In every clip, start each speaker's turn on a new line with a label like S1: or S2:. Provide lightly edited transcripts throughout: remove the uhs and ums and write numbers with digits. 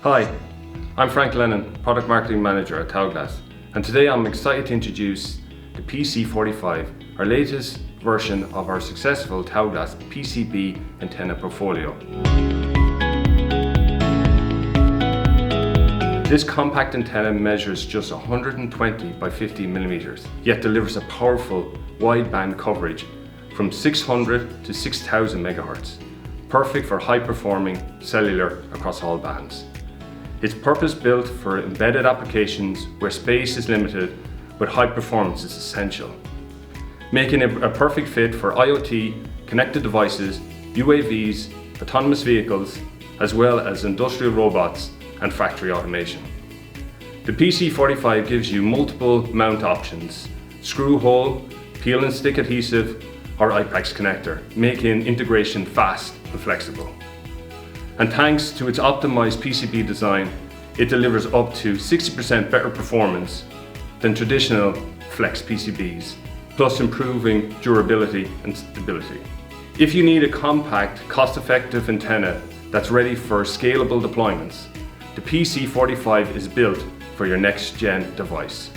S1: Hi, I'm Frank Lennon, Product Marketing Manager at Taoglas, and today I'm excited to introduce the PC45, our latest version of our successful Taoglas PCB antenna portfolio. This compact antenna measures just 120 by 50 millimeters, yet delivers a powerful wideband coverage from 600 to 6000 megahertz, perfect for high-performing cellular across all bands. It's purpose-built for embedded applications where space is limited but high performance is essential, making it a perfect fit for IoT, connected devices, UAVs, autonomous vehicles, as well as industrial robots and factory automation. The PC45 gives you multiple mount options: screw hole, peel and stick adhesive, or I-PEX connector, making integration fast and flexible. And thanks to its optimized PCB design, it delivers up to 60% better performance than traditional flex PCBs, plus improving durability and stability. If you need a compact, cost-effective antenna that's ready for scalable deployments, the PC45 is built for your next-gen device.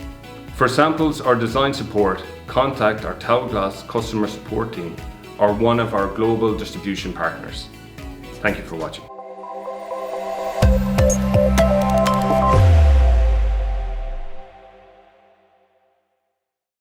S1: For samples or design support, contact our Taoglas customer support team or one of our global distribution partners. Thank you for watching.